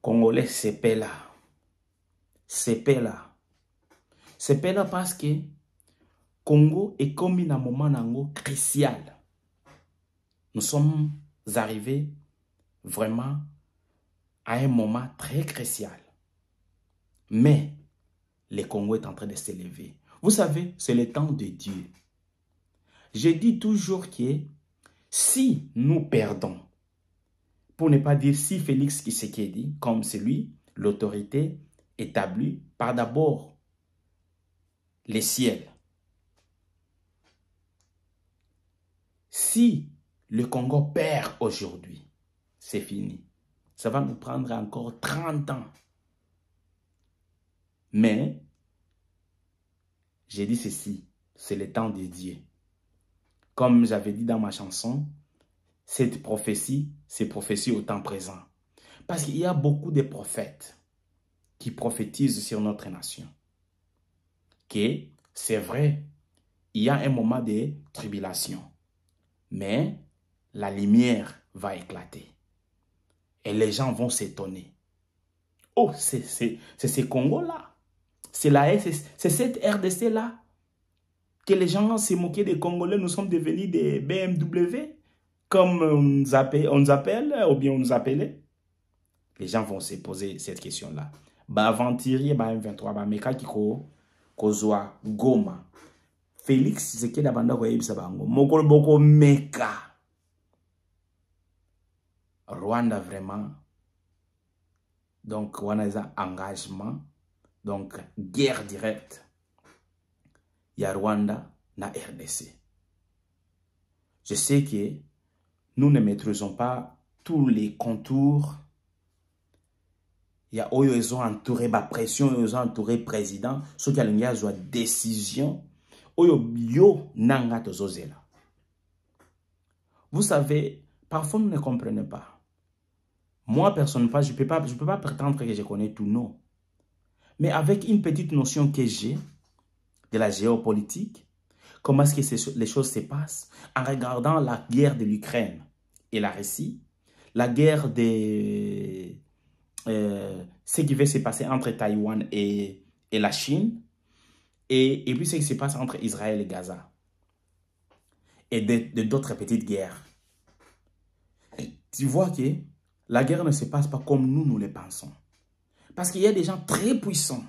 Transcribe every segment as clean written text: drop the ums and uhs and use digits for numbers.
Congolais sepela. Sepela. Sepela parce que Congo est comme un moment crucial. Nous sommes arrivés vraiment à un moment très crucial. Mais le Congo est en train de s'élever. Vous savez, c'est le temps de Dieu. Je dis toujours que si nous perdons, pour ne pas dire si Félix Tshisekedi, comme c'est lui, l'autorité établie par d'abord les ciels. Si le Congo perd aujourd'hui, c'est fini. Ça va nous prendre encore 30 ans. Mais, j'ai dit ceci, c'est le temps de Dieu. Comme j'avais dit dans ma chanson, cette prophétie, c'est prophétie au temps présent. Parce qu'il y a beaucoup de prophètes qui prophétisent sur notre nation. Que c'est vrai, il y a un moment de tribulation. Mais la lumière va éclater. Et les gens vont s'étonner. Oh, c'est ce Congo-là. C'est cette RDC-là. Que les gens se moquaient des Congolais, nous sommes devenus des BMW. Comme on nous appelle, ou bien on nous appelait. Les gens vont se poser cette question-là. Bah, aventurier, bah, M23, bah, meka kiko, kozwa, Goma. Félix, c'est qui d'abanda voyez ça bango. Mokolo boko meka. Rwanda vraiment. Donc, on a un engagement. Donc, guerre directe. Il y a Rwanda, na RDC. Je sais que nous ne maîtrisons pas tous les contours. Il y a eux, ils ont entouré la pression, ils ont entouré le président. Ceux qui ont une décision. Vous savez, parfois nous ne comprenons pas. Moi, personnellement, je ne peux pas prétendre que je connais tout, non. Mais avec une petite notion que j'ai de la géopolitique, comment est-ce que les choses se passent, en regardant la guerre de l'Ukraine et la Russie, la guerre de ce qui va se passer entre Taïwan et la Chine, et puis ce qui se passe entre Israël et Gaza, et d'autres petites guerres. Tu vois que la guerre ne se passe pas comme nous le pensons. Parce qu'il y a des gens très puissants.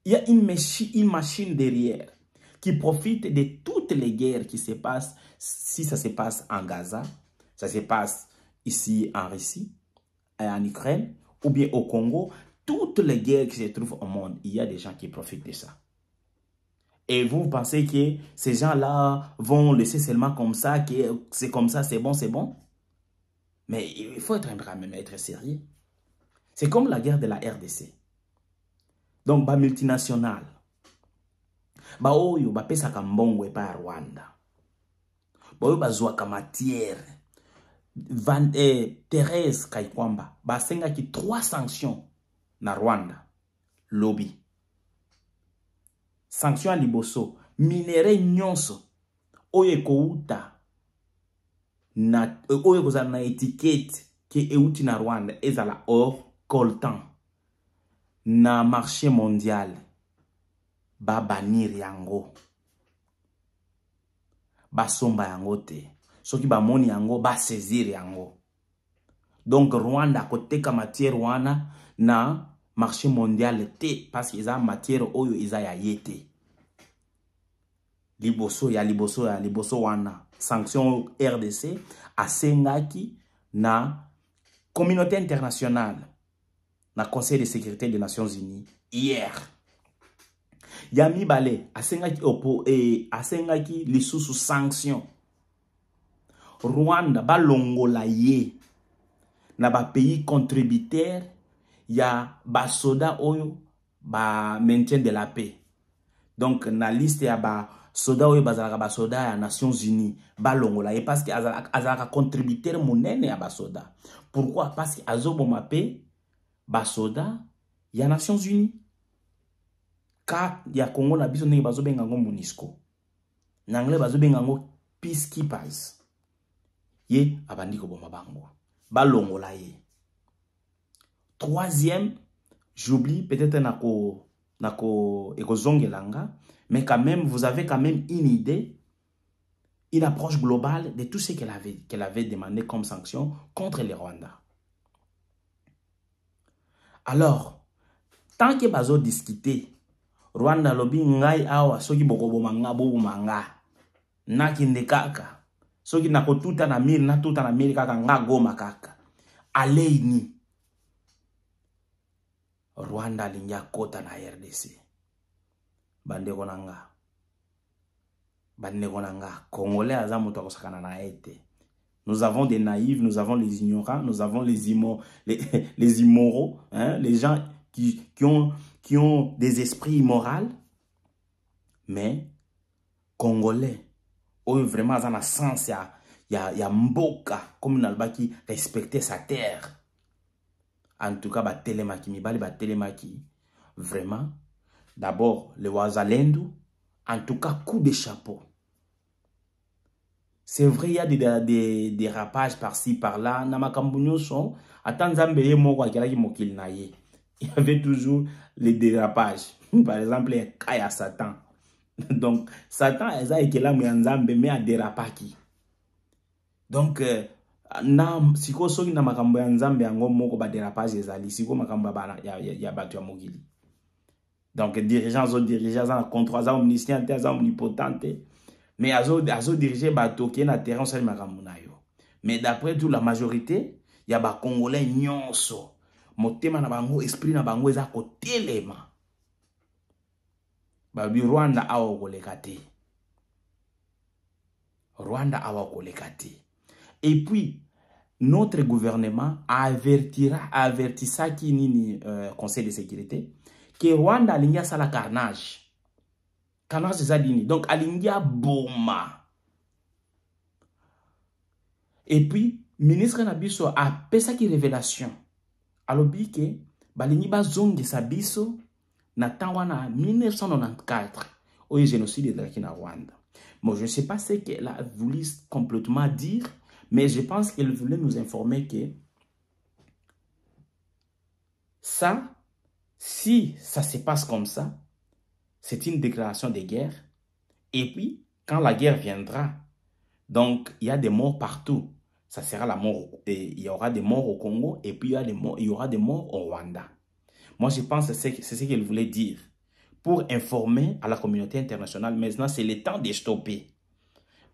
Il y a une machine derrière qui profite de toutes les guerres qui se passent. Si ça se passe en Gaza, ça se passe ici en Russie, en Ukraine, ou bien au Congo, toutes les guerres qui se trouvent au monde, il y a des gens qui profitent de ça. Et vous pensez que ces gens-là vont laisser seulement comme ça, que c'est comme ça, c'est bon, c'est bon? Mais il faut être sérieux. C'est comme la guerre de la RDC. Donc, ba multinational. Ba oyo ba pesa kambongo pa Rwanda. Ba oyo ba zwa ka matière. Thérèse Kaikwamba ba senga ki 3 sanctions na Rwanda. Lobby. Sanction à liboso. Minere nyonso. Oyo kouta. Oyo kozala na étiquette ki euti na Rwanda. Ezala or coltan. Na marché mondial. Ba banir yango. Ba somba yango te. Soki ba moni yango, ba saisir yango. Donc Rwanda koteka matière wana na marché mondial te. Parce qu'ils ont matière oyo isa ya yete. Liboso wana. Sanction RDC asengaki na communauté internationale. Na Conseil de sécurité des Nations Unies hier. Yami Bale asengaki lisusu sanction. Rwanda balongola ye na ba pays contributeurs ya ba soda oyo ba maintien de la paix. Donc na liste ya ba soda oyo bazalaka ba soda ya Nations Unies balongola ye parce que azalaka contributeur monene ya ba soda. Pourquoi? Parce que azoboma paix ba soda ya Nations Unies. Ka ya Congo na biso ndenge bazobenga ngo MONUSCO. Na anglais bazobenga ngo peacekeepers. Ye abandi ko boma bango. Balongola ye. Troisième, j'oublie peut-être nako ekozongelanga, mais quand même, vous avez quand même une idée, une approche globale de tout ce qu'elle avait demandé comme sanction contre le Rwanda. Alors, tant que bazo discuter, Rwanda lobi ngai awa soki bokobo manga bobo manga naki ndekaka soki nakotuta na miri natuta na miri kaka nga goma kaka aleini Rwanda lingia kota na RDC bandeko nanga Congolais aza moto akosakana na ete. Nous avons des naïfs, nous avons les ignorants, nous avons les immoraux, hein, les gens qui ont des esprits immoraux, mais Congolais, où vraiment dans le sens, il y a mboka, comme Nalba qui respectait sa terre. En tout cas, Telemaki, vraiment, d'abord, le Wazalendo, en tout cas, coup de chapeau. C'est vrai, il y a des dérapages par-ci, par-là. Il y avait toujours les dérapages. Par exemple, il y a Satan. Donc, Satan, mais a dérapaki. Donc, donc, dirigeants, contrôleurs, omniscients, omnipotents. Mais azo dirigé bateau qui est na terrain sur le. Mais d'après tout, la majorité, il y a des Congolais nyonso. Motema na bango, esprit na bango, eza kotelema. Babi Rwanda awa kolekate. Rwanda awa kolekate. Et puis, notre gouvernement avertissa qui nini Conseil de sécurité que Rwanda alingia sala carnage. Carnage c'est dini. Donc alingia boma. Et puis, ministre Nabiso a pesa qui révélation. Alobi ke balingi bazonge sa biso na tangwana 1994 au génocide de la Rwanda. Bon, je ne sais pas ce qu'elle a voulu complètement dire, mais je pense qu'elle voulait nous informer que ça, si ça se passe comme ça, c'est une déclaration de guerre. Et puis, quand la guerre viendra, donc il y a des morts partout. Ça sera la mort. Il y aura des morts au Congo et puis il y aura des morts au Rwanda. Moi, je pense que c'est ce qu'elle voulait dire. Pour informer à la communauté internationale, maintenant, c'est le temps de stopper.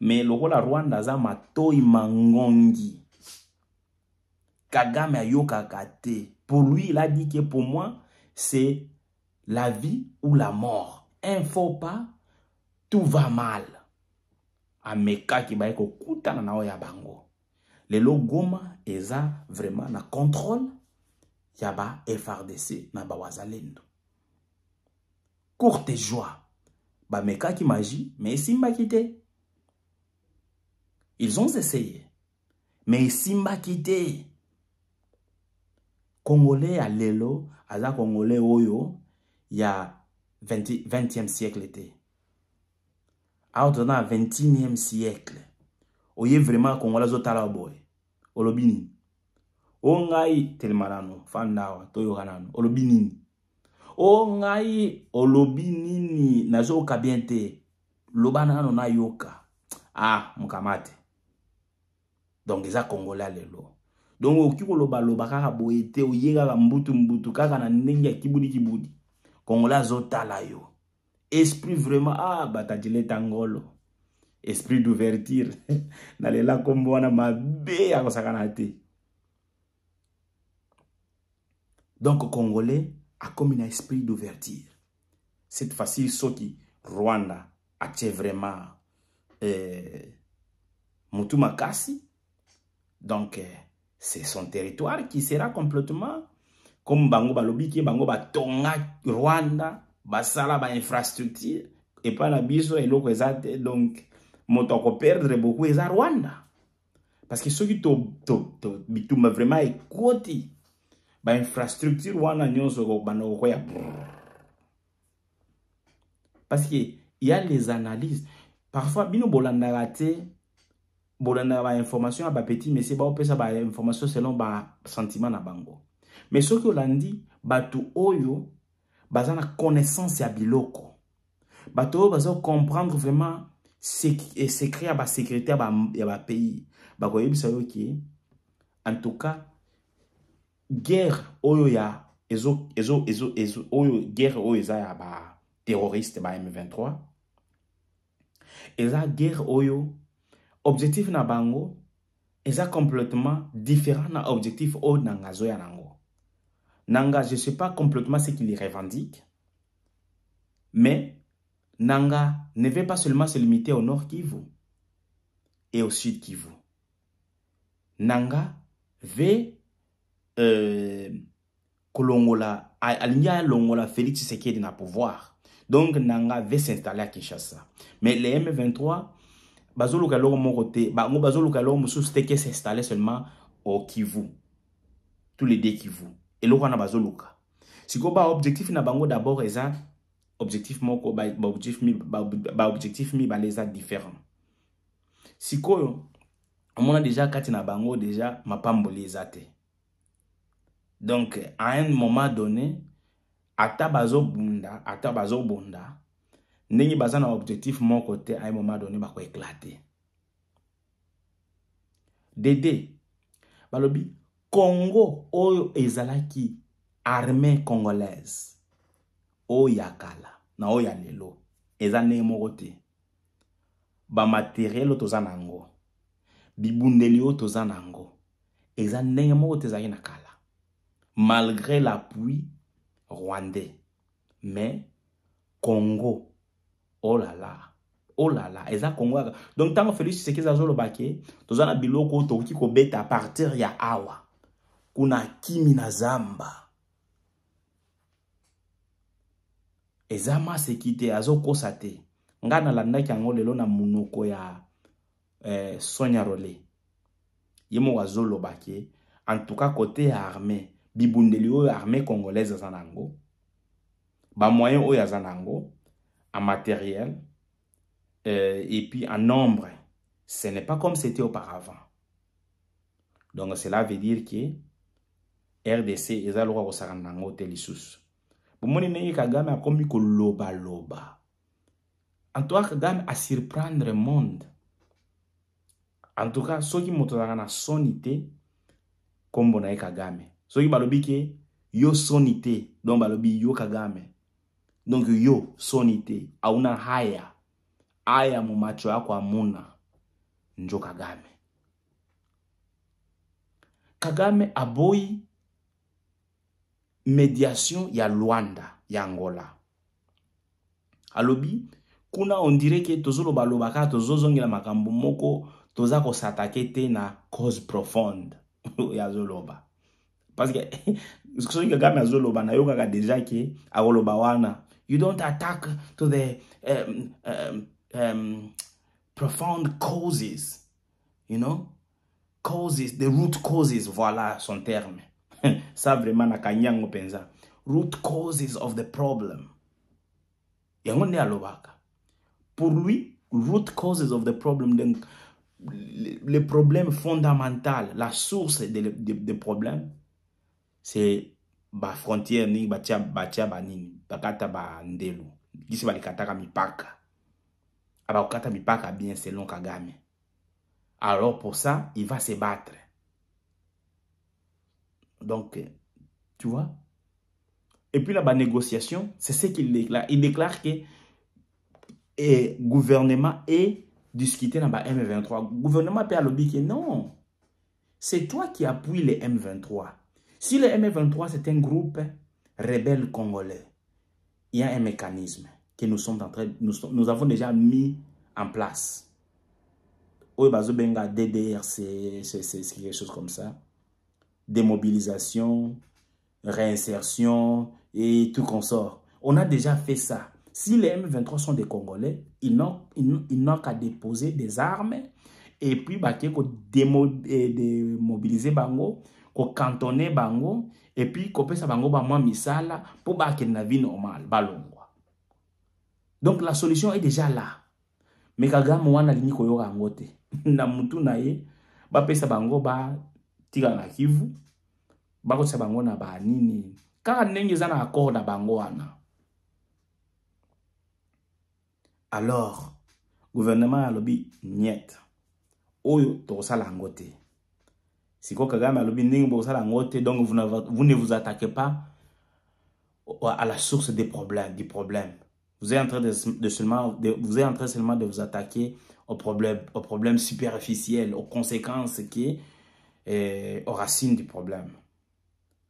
Mais le rôle à Rwanda, c'est Matoi Mangongi. Kagame Ayoka Kate. Pour lui, il a dit que pour moi, c'est la vie ou la mort. Un faux pas, tout va mal. Ameka ki baeko kuta na nao ya bango. Le Goma eza vraiment na contrôle yaba FRDC na bawazalendo. Courte joie. Ba meka ki magie, mais simba kite. Ils ont essayé. Mais simba kite. Congolais à lelo, aza Congolais oyo, il y a 20e siècle était. Alors dans le 21e siècle, oye vraiment Congolais zotala boy. Olobini. Ongai telmarano, fandawa, toyoranano, olobini. Ongai olobini nazo kabiente, lobanano na yoka. Ah, mukamate. Donc eza Congolais lelo. Donc okiko loba kaka boyete oyega mbutu kaka na ndenge ya kibudi. Congolais zotala yo. Esprit vraiment, ah, batajile tangolo. Esprit d'ouverture. Nalela komboana mabe ya kosakanate. Donc, Congolais a comme un esprit d'ouverture. Cette fois-ci, Soki, Rwanda, a vraiment Mutumakasi. Donc, c'est son territoire qui sera complètement comme Bango Balobi, qui Bango Batonga, Rwanda. Basala ba infrastructure et pas la biso et l'autre exact donc motoko perdre beaucoup les Rwanda parce que ceux qui bituma vraiment écouté ba infrastructure wana nyonso ko banoko ya parce que il y a les analyses parfois bino bolanda raté bolanda ba information ba petit mais c'est ba opesa ba information selon ba sentiment na bango Mais ce que l'andi, batu oyo, bazana connaissance ya biloko. Batu oyo bazo comprendre vraiment secret ya ba sécurité ya ba pays. Bako yebisa yo ki, en tout cas, guerre oyo ya guerre oyo eza ya ba terroriste ba M23. Eza guerre oyo objectif na bango eza complètement différent na objectif oyo nanga zo ya nango. Nanga, je ne sais pas complètement ce qu'il revendique, mais Nanga ne veut pas seulement se limiter au nord Kivu et au sud Kivu. Nanga veut Kolongola, alinga Longola Félix Tshisekedi na pouvoir. Donc Nanga veut s'installer à Kinshasa. Mais les M23, bazoluka loro morote, bazoluka loro musu steke s'installer seulement au Kivu. Tous les deux Kivu. Et loro na bazoluka. Si ko ba objectif na bango d'abord eza objectif moko ba objectif mi ba les a différents. Si ko on a déjà kati na bango déjà mapambo les ate. Donc à un moment donné ata bazo bunda ndenge baza na objectif mon côté à un moment donné ba ko éclater. Dédé balobi Congo oyo ezalaki armée congolaise oyakala na oya lelo ezane morote ba matériel tozanango bibundeli o tozanango ezane morote zaki na kala malgré l'appui rwandais. Mais Congo, oh là là, eza Congo. Donc tant que Félix Tshisekedi azolo bake, tozana biloko toki ko beta à partir ya awa. Kuna kimi na zamba. Ezama sekite azo kosate. Ngana landa kiango lelo na munoko ya Sonia Rolé. Yemo azolo bake, en tout cas côté armée. Bibundeli oyo armée congolaise zanango ba moyen oyo zanango en matériel et puis en nombre, ce n'est pas comme c'était auparavant. Donc cela veut dire que RDC ezaloka ko saranango telisusu bomoni nenge Kagame a komi ko loba en tout cas Kagame a surprendre le monde. En tout cas soki moto na sonité kombo na Kagame. Soki balobi ke yo sonité, donc balobi yo Kagame. Donc yo sonité, auna haya mu macho yako amuna njo Kagame. Kagame aboyi médiation ya Luanda, ya Angola. Alobi kuna on dirait que tozolo balobaka tozozongela makambo moko toza ko s'attaquer te na cause profonde ya zoloba. Parce que ce que Kagame a zoloba na yoka déjà que agoloba wana you don't attack to the profound causes, you know, causes, the root causes, voilà son terme. Ça vraiment na kanyango penza. Root causes of the problem. Yangonde alobaka. Pour lui, root causes of the problem, donc le problème fondamental, la source des problèmes, c'est ba frontière ni batia banini bakata ba ndelu kisi balikataka mipaka aba ukata mipaka bien selon Kagame. Alors pour ça il va se battre. Donc tu vois, et puis la négociation c'est ce qu'il déclare. Il déclare que gouvernement est discuté dans ba M23. Gouvernement peut lobby que non, c'est toi qui appuies les M23. Si le M23 c'est un groupe rebelle congolais, il y a un mécanisme que nous avons déjà mis en place. DDRC, c'est quelque chose comme ça. Démobilisation, réinsertion et tout consort. On a déjà fait ça. Si les M23 sont des Congolais, ils n'ont qu'à déposer des armes et puis démobiliser bango, ko cantonner bango et puis ko pesa bango ba misala pour ba ke na vie normale balongwa. Donc la solution est déjà là. Mais Kagame wana lini ko yoka ngote na mutu na ye ba pesa bango ba tika na Kivu Bako sa bango na ba nini. Kaka ndenge za na accord na bango wana. Alors, gouvernement alobi niet. Oyo tokosala yango te. Siko Kagame alobi ndenge bokosala yango te, donc vous ne vous attaquez pas à la source des problèmes, du problème. Vous êtes en train vous êtes en train seulement de vous attaquer aux problèmes superficiels, aux conséquences qui aux racines du problème.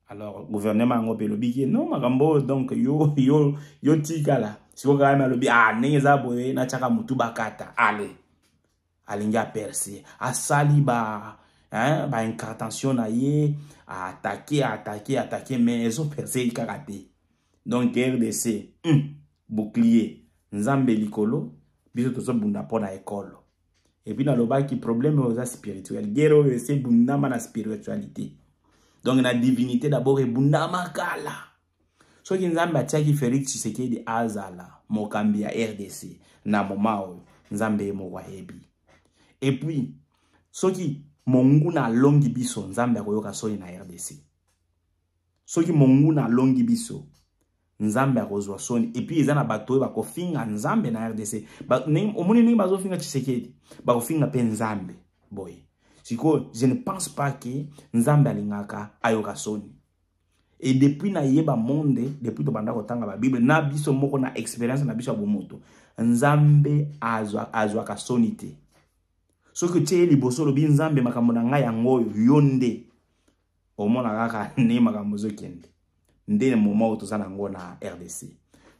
Alors, gouvernement ngope lobi non makambo donc yo tikala. Si vous Kagame lobi neza boye na chaka mutu bakata allez. Alinga percé asali ba incartation na ye attaquer mais ils ont percé karaté. Donc RDC bouclier nzambe likolo biso tozo bunda pona école. Et puis na loba ki problème aux spirituel guerre RDC bundama na spiritualité. Donc na divinité d'abord et bundama kala. So ki nzambe atiaki Félix Tshisekedi azala mokambi ya RDC na momao nzambe mo wahebi. Et puis soki mongu na longi biso nzambe akoyoka soni na RDC. Soki mongu na longi biso nzambe akozwa soni. Et puis ezana bato bako finga nzambe na RDC. Omoni ningi bazo finga Tshisekedi bako finga pe nzambe boy. Siko je ne pense pas que nzambe alingaka ayoka soni. Et depuis na yeba monde, depuis to banda kotanga ba Bible na biso moko na expérience na biso bomoto nzambe azwa ka soni te. Soki tie liboso lobi nzambe makambo na ngai yango yonde omona kaka ne makambo zokende ndene moment tozana ngo na RDC.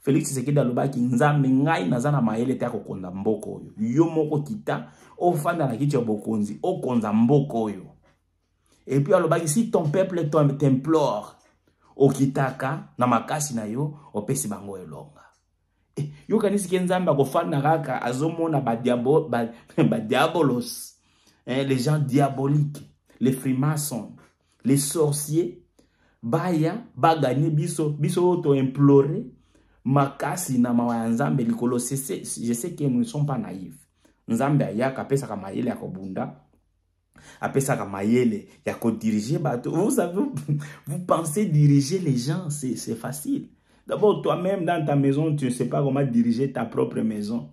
Félix Tshisekedi alobaki nzambe ngai nazana mayele te akokonza mboko oyo yo moko kita ofanda na kiti ya bokonzi okonza mboko oyo. Et puis alobaki si ton peuple t'implore okitaka na makasi na yo opesi bango elonga. Yo kanisi ke nzambe akofanda kaka azomona ba diabolos, les gens diaboliques, les freemasons, les sorciers baya bagani biso auto implorer makasi na mawa nzambe likolo. Je sais que nous ne sommes pas naïfs. Nzambe ayaka pesa ka mayele ya kobunda apesa ka mayele ya ko diriger bato. Vous savez, vous pensez diriger les gens, c'est facile. D'abord, toi-même, dans ta maison, tu ne sais pas comment diriger ta propre maison.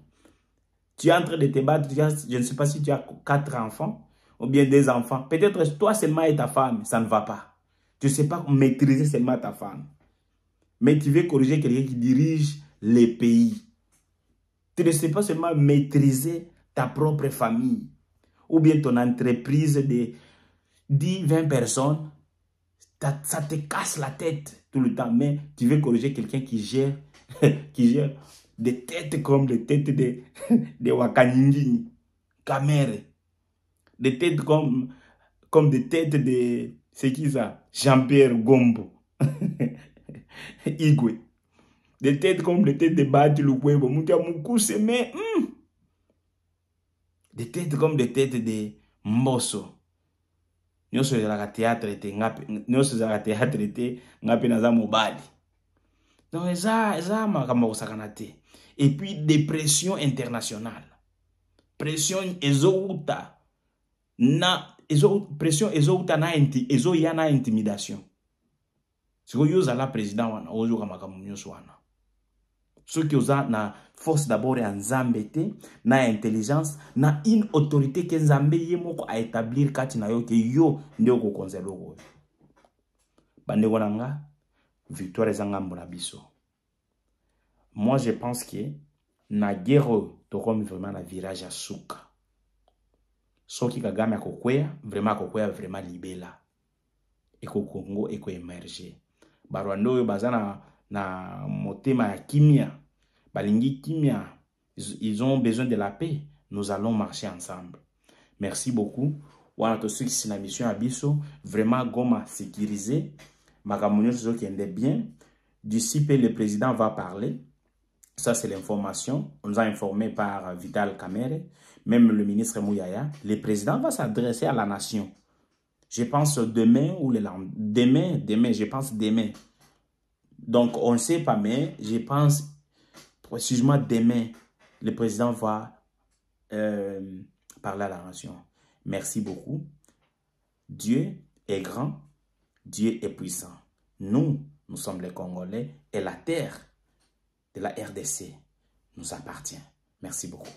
Tu es en train de te battre, je ne sais pas si tu as 4 enfants ou bien 2 enfants. Peut-être toi seulement et ta femme, ça ne va pas. Tu ne sais pas maîtriser seulement ta femme. Mais tu veux corriger quelqu'un qui dirige les pays. Tu ne sais pas seulement maîtriser ta propre famille ou bien ton entreprise de 10-20 personnes. Ça te casse la tête tout le temps, mais tu veux corriger quelqu'un qui gère des têtes comme les têtes de Wakaningi, Kamere, des têtes comme des têtes de, c'est qui ça? Jean-Pierre Gombo, Igwe, des têtes comme les têtes de Bati Lukwebo, Moutia Moukousse, mais des têtes comme des têtes de Mbosso. Nous sommes à la théâtre et nous sommes à la théâtre et nous mobile. Donc ça et puis des pressions internationales. Pression ezouta na pression ezouta na yana intimidation. Si vous avez la président wana ozo kamakamu nyoso wana. Ceux qui ont na force d'abord en Nzambete, na intelligence, na une autorité que Nzambe yemoko a établir kati na yo ke yo ndio ko konzelo go. Bande wananga victoire ezanga mbona biso. Moi je pense que na guerre to comme vraiment na virage à souka. Soki Kagame akokwea vraiment libela. Eko Congo eko émerger. Barwando yo bazana na motema ya kimia. Balingi kimia, ils ont besoin de la paix. Nous allons marcher ensemble. Merci beaucoup. Wana to ceux qui sont na mission abiso, vraiment Goma sécurisé. Makamunyo ce qui est bien. D'ici peu le président va parler. Ça c'est l'information. On nous a informé par Vital Kamerhe, même le ministre Mouyaya. Le président va s'adresser à la nation. Je pense demain ou le lendemain. Demain, je pense demain. Donc on ne sait pas, mais je pense précisément demain, le président va parler à la nation. Merci beaucoup. Dieu est grand. Dieu est puissant. Nous sommes les Congolais et la terre de la RDC nous appartient. Merci beaucoup.